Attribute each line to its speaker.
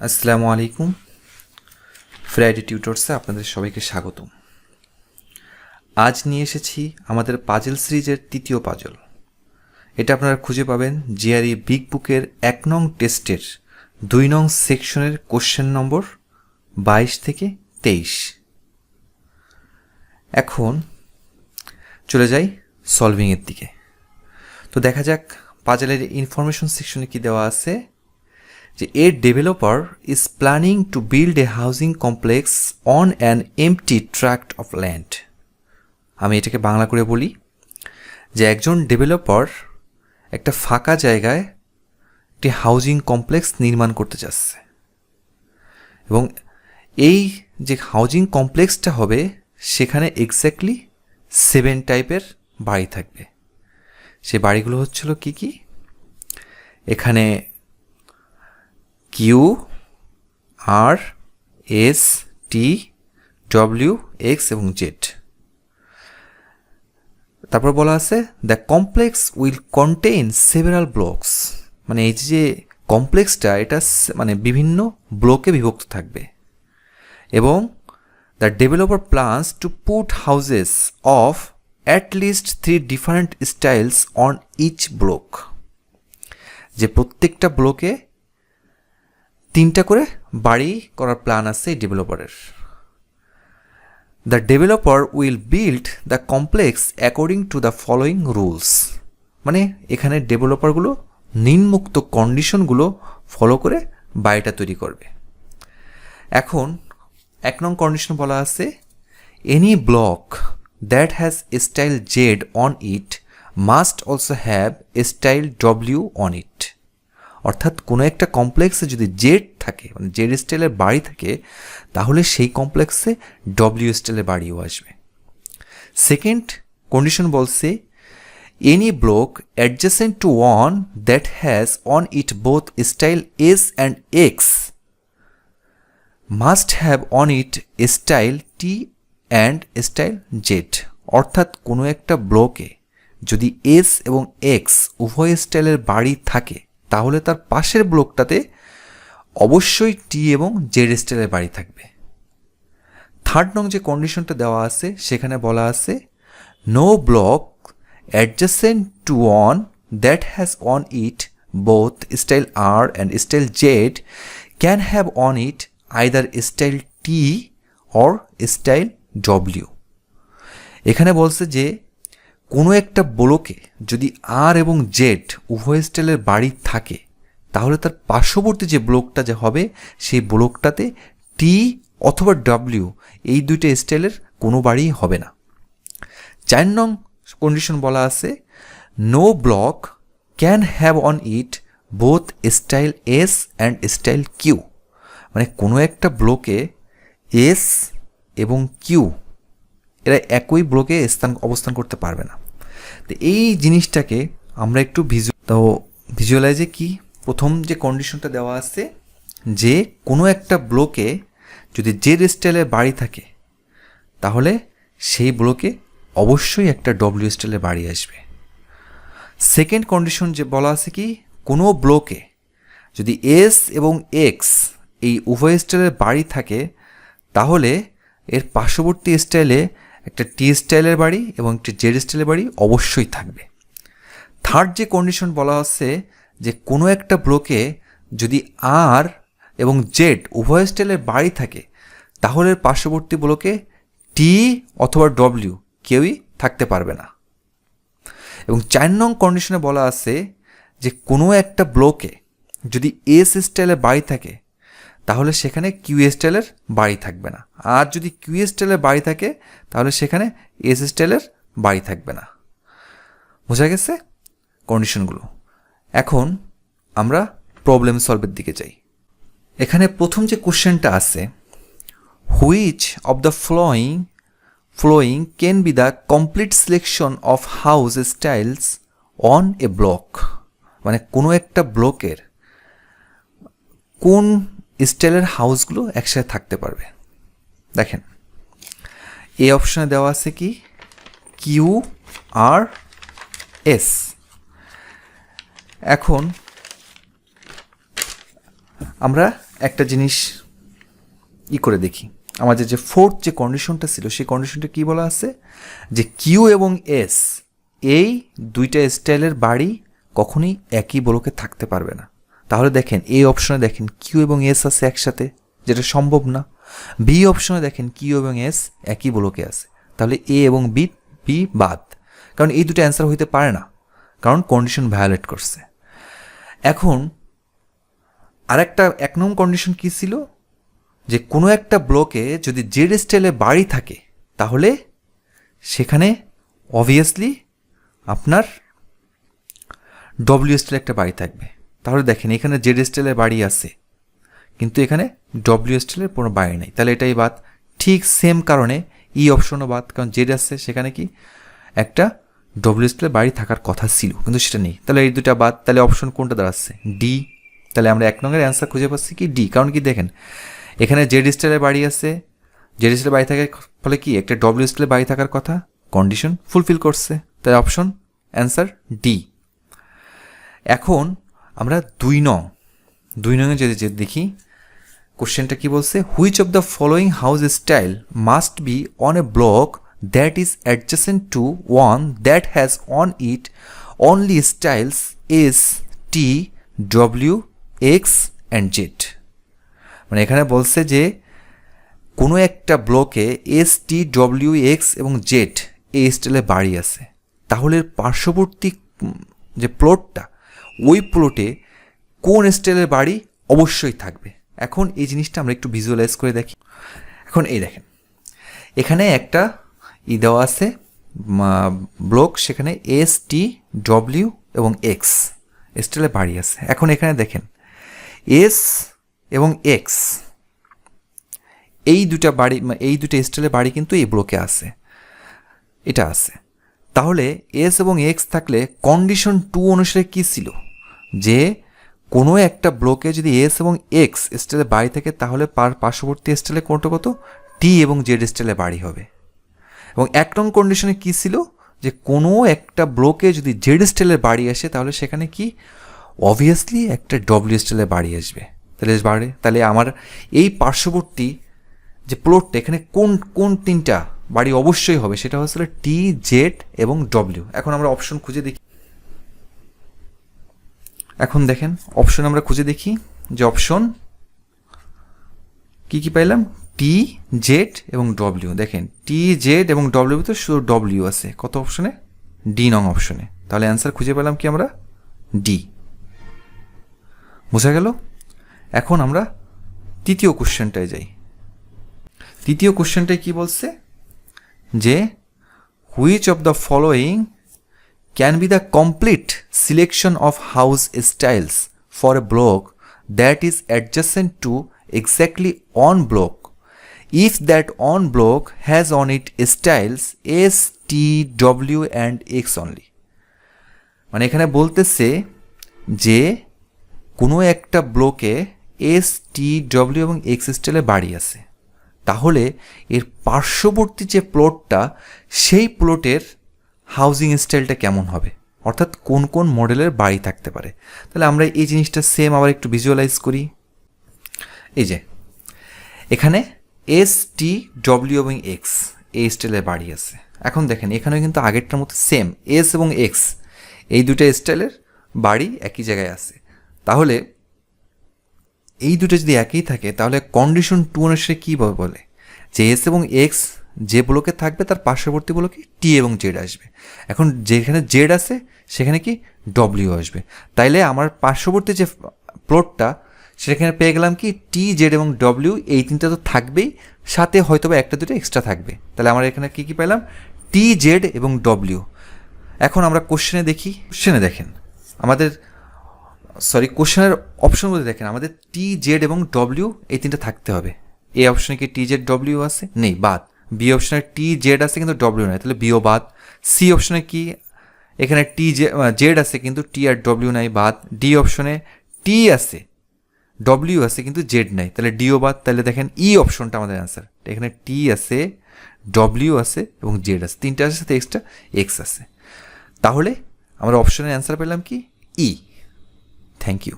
Speaker 1: আসসালামু আলাইকুম। ফ্রাইডে টিউটরসে আপনাদের সবাইকে স্বাগতম। আজ নিয়ে এসেছি আমাদের পাজল সিরিজের তৃতীয় পাজল। এটা আপনারা খুঁজে পাবেন জিআরই বিগ বুকের 1 নং টেস্টের 2 নং সেকশনের কোশ্চেন নম্বর 22 থেকে 23। এখন চলে যাই সলভিংয়ের দিকে। তো দেখা যাক পাজলের ইনফরমেশন সেকশনে কি দেওয়া আছে যে a developer is planning to build a housing complex on an empty tract of land. আমি এটাকে বাংলা করে বলি যে একজন ডেভেলপার একটা ফাঁকা জায়গায় একটি হাউজিং কমপ্লেক্স নির্মাণ করতে যাচ্ছে এবং এই যে হাউজিং কমপ্লেক্সটা হবে সেখানে এক্স্যাক্টলি 7 টাইপের বাড়ি থাকবে। সে বাড়িগুলো হচ্ছিল কি কি? এখানে Q R S T W X এবং জেড। তারপর বলা আছে the complex will contain several blocks, মানে এই যে কমপ্লেক্সটা এটা মানে বিভিন্ন ব্লকে বিভক্ত থাকবে এবং the developer plans to put houses of at least 3 different styles on each block, যে প্রত্যেকটা ব্লকে 3টা করে বাড়ি করার প্ল্যান আছে এই ডেভেলপারের। The developer will build the complex according to the following rules, মানে এখানে ডেভেলপারগুলো নিম্নোক্ত কন্ডিশনগুলো ফলো করে বাড়িটা তৈরি করবে। এখন 1 নং কন্ডিশন বলা আছে any block that has style Z on it must also have style W on it. অর্থাৎ কোনো একটা কমপ্লেক্সে যদি জেড থাকে, মানে জেড স্টাইলের বাড়ি থাকে, তাহলে সেই কমপ্লেক্সে ডব্লিউ স্টাইলের বাড়িও আসবে। সেকেন্ড কন্ডিশন বলছে any block adjacent to one that has on it both style S and X must have on it style T and style Z. অর্থাৎ কোনো একটা ব্লকে যদি এস এবং এক্স উভয় স্টাইলের বাড়ি থাকে তাহলে তার পাশের ব্লকটাতে অবশ্যই টি এবং জেড স্টাইলের বাড়ি থাকবে। থার্ড নং যে কন্ডিশনটা দেওয়া আছে সেখানে বলা আছে no block adjacent to one that has on it both style R and style Z can have on it either style T or style W. এখানে বলছে যে কোনো একটা ব্লকে যদি আর এবং জেড উভয় স্টাইলের বাড়ি থাকে তাহলে তার পার্শ্ববর্তী যে ব্লকটা যে হবে সেই ব্লকটাতে টি অথবা ডব্লিউ এই 2টা স্টাইলের কোনো বাড়িই হবে না। 4 নং কন্ডিশন বলা আছে no block can have on it both style S and style Q, মানে কোনো একটা ব্লকে এস এবং কিউ এরা একই ব্লকে অবস্থান করতে পারবে না। তো এই জিনিসটাকে আমরা একটু ভিজুয়ালাইজে কি প্রথম যে কন্ডিশনটা দেওয়া আছে যে কোনো একটা ব্লকে যদি জেড স্টাইলের বাড়ি থাকে তাহলে সেই ব্লকে অবশ্যই একটা ডব্লিউ স্টাইলের বাড়ি আসবে। সেকেন্ড কন্ডিশন যে বলা আছে কি কোনো ব্লকে যদি এস এবং এক্স এই উভয় স্টাইলের বাড়ি থাকে তাহলে এর পার্শ্ববর্তী স্টাইলে একটা টি স্টাইলের বাড়ি এবং একটি জেড স্টাইলের বাড়ি অবশ্যই থাকবে। থার্ড যে কন্ডিশন বলা হচ্ছে যে কোনো একটা ব্লকে যদি আর এবং জেড উভয় স্টাইলের বাড়ি থাকে তাহলে পার্শ্ববর্তী ব্লকে টি অথবা ডব্লিউ কেউই থাকতে পারবে না। এবং 4 নং কন্ডিশনে বলা আছে যে কোনো একটা ব্লকে যদি এস স্টাইলের বাড়ি থাকে তাহলে সেখানে কিউ স্টাইলের বাড়ি থাকবে না, আর যদি কিউ স্টাইলের বাড়ি থাকে তাহলে সেখানে এস স্টাইলের বাড়ি থাকবে না। বোঝা গেছে কন্ডিশনগুলো? এখন আমরা প্রবলেম সলভের দিকে যাই। এখানে প্রথম যে কোশ্চেনটা আছে which of the following can be the complete selection of house styles on a block, মানে কোনো একটা ব্লকের কোন স্টাইলের হাউসগুলো একসাথে থাকতে পারবে। দেখেন এই অপশনে দেওয়া আছে কি কিউ আর এস। এখন আমরা একটা জিনিস করে দেখি, আমাদের যে ফোর্থ যে কন্ডিশনটা ছিল সেই কন্ডিশনটা কি বলা আছে, যে কিউ এবং এস এই দুইটা স্টাইলের বাড়ি কখনোই একই ব্লকে থাকতে পারবে না। তাহলে দেখেন এই অপশনে দেখেন কিউ এবং এস আছে একসাথে, যেটা সম্ভব না। বি অপশনে দেখেন কিউ এবং এস একই ব্লকে আছে, তাহলে এ এবং বি বাদ, কারণ এই দুটো অ্যান্সার হইতে পারে না, কারণ কন্ডিশন ভায়োলেট করছে। এখন আরেকটা 1 নং কন্ডিশন কি ছিল, যে কোনো একটা ব্লকে যদি জেড স্টাইলে বাড়ি থাকে তাহলে সেখানে অবভিয়াসলি আপনার ডব্লিউ স্টাইলে একটা বাড়ি থাকবে। তাহলে দেখেন এখানে জেড স্টাইলের বাড়ি আছে, কিন্তু এখানে ডব্লিউ স্টাইলের কোনো বাড়ি নেই, তাহলে এটাই বাদ। ঠিক সেম কারণে ই অপশনও বাদ, কারণ জেড আছে সেখানে কি একটা ডব্লিউ স্টাইলের বাড়ি থাকার কথা ছিল কিন্তু সেটা নেই, তাহলে এই দুটা বাদ। তাহলে অপশন কোনটা দাঁড়াচ্ছে, ডি। তাহলে আমরা 1 নংয়ের অ্যান্সার খুঁজে পাচ্ছি কি ডি, কারণ কি দেখেন এখানে জেড স্টাইলের বাড়ি আছে, জেড স্টাইলের বাড়ি থাকার ফলে কি একটা ডব্লিউ স্টাইলের বাড়ি থাকার কথা, কন্ডিশন ফুলফিল করছে, তাই অপশন অ্যান্সার ডি। এখন আমরা 2 নংয়ে যদি দেখি কোশ্চেনটা কি বলছে, which of the following house style must be on a block that is adjacent to one that has on it only styles S T W X and Z. মানে এখানে বলছে যে কোনো একটা ব্লকে এস টি ডব্লিউ এক্স এবং Z এই স্টাইলে বাড়ি আছে, তাহলে পার্শ্ববর্তী যে প্লটটা ওই প্লটে কোন স্টাইলের বাড়ি অবশ্যই থাকবে। এখন এই জিনিসটা আমরা একটু ভিজুয়ালাইজ করে দেখি। এখন এই দেখেন এখানে একটা দেওয়া আছে ব্লক, সেখানে এস টি ডব্লিউ এবং এক্স স্টাইলে বাড়ি আছে। এখন এখানে দেখেন এস এবং এক্স এই দুটা বাড়ি, এই দুটো স্টাইলের বাড়ি কিন্তু এই ব্লকে আছে, এটা আছে। তাহলে এস এবং এক্স থাকলে কন্ডিশন 2 অনুসারে কী ছিল, যে কোনো একটা ব্লকে যদি এস এবং এক্স স্টাইলে বাড়ি থাকে তাহলে পার্শ্ববর্তী স্টাইলে কত টি এবং জেড স্টাইলে বাড়ি হবে। এবং 1 নং কন্ডিশনে কী ছিল, যে কোনো একটা ব্লকে যদি জেড স্টাইলের বাড়ি আসে তাহলে সেখানে কি অবভিয়াসলি একটা ডব্লিউ স্টাইলের বাড়ি আসবে। তাহলে আমার এই পার্শ্ববর্তী যে প্লটটা এখানে কোন 3টা বাড়ি অবশ্যই হবে, সেটা হচ্ছে টি, জেড এবং ডব্লিউ। এখন আমরা অপশন খুঁজে দেখি। এখন দেখেন অপশন আমরা খুঁজে দেখি, যে অপশন কি পাইলাম, টি, জেড এবং ডব্লিউ। দেখেন টি, জেড এবং ডব্লিউ তো শুধু ডব্লিউ আছে কত অপশনে, ডি নং অপশনে। তাহলে অ্যান্সার খুঁজে পেলাম কি আমরা, ডি। বোঝা গেল? এখন আমরা তৃতীয় কোশ্চেনটায় যাই। তৃতীয় কোশ্চেনটায় কি বলছে, যে which of the following can be the complete selection of house styles for a block that is adjacent to exactly on block if that on block has on it styles S, T, W and X only। মানে এখানে বলতেছে যে কোনো একটা ব্লকে S, T, W এবং x স্টাইলে বাড়ি আছে, তাহলে এর পার্শ্ববর্তী যে প্লটটা সেই প্লটের হাউজিং স্টাইলটা কেমন হবে, অর্থাৎ কোন কোন মডেলের বাড়ি থাকতে পারে। তাহলে আমরা এই জিনিসটা সেম আবার একটু ভিজুয়ালাইজ করি। এই যে এখানে এস, টি, ডব্লিউ এবং এক্স এই স্টাইলের বাড়ি আছে। এখন দেখেন এখানেও কিন্তু আগেরটার মতো সেম এস এবং এক্স এই দুটো স্টাইলের বাড়ি একই জায়গায় আছে। তাহলে এই দুটো যদি একই থাকে তাহলে কন্ডিশন 2 অনুসারে কী বলে, যে এস এবং এক্স যে ব্লকে থাকবে তার পার্শ্ববর্তী ব্লকে টি এবং জেড আসবে। এখন যেখানে জেড আছে সেখানে কি ডব্লিউ আসবে। তাইলে আমার পার্শ্ববর্তী যে প্লটটা সেখানে পেয়ে গেলাম কি টি, জেড এবং ডব্লিউ, এই 3টা তো থাকবেই, সাথে হয়তো বা 1-2 এক্সট্রা থাকবে। তাহলে আমরা এখানে কী পেলাম, টি, জেড এবং ডব্লিউ। এখন আমরা কোশ্চেনে দেখি, কোশ্চেনে দেখেন আমাদের কোশ্চেনের অপশনগুলো দেখেন আমাদের টি, জেড এবং ডব্লিউ এই 3টা থাকতে হবে। এ অপশনে কি টি, জেড, ডব্লিউ আছে, নেই, বাদ। বি অপশনে টি, জেড আছে কিন্তু ডব্লিউ নাই, তাহলে বিও বাদ। সি অপশনে কি এখানে টি, জেড আছে কিন্তু টি আর ডব্লিউ নাই, বাদ। ডি অপশনে টি আছে, ডব্লিউ আছে কিন্তু জেড নাই, তাহলে ডিও বাদ। তাহলে দেখেন ই অপশনটা আমাদের অ্যান্সার, এখানে টি আছে, ডব্লিউ আছে এবং জেড আছে, 3টা আছে, সাথে এক্সট্রা এক্স আছে। তাহলে আমরা অপশনের অ্যান্সার পেলাম কি ই। Thank you.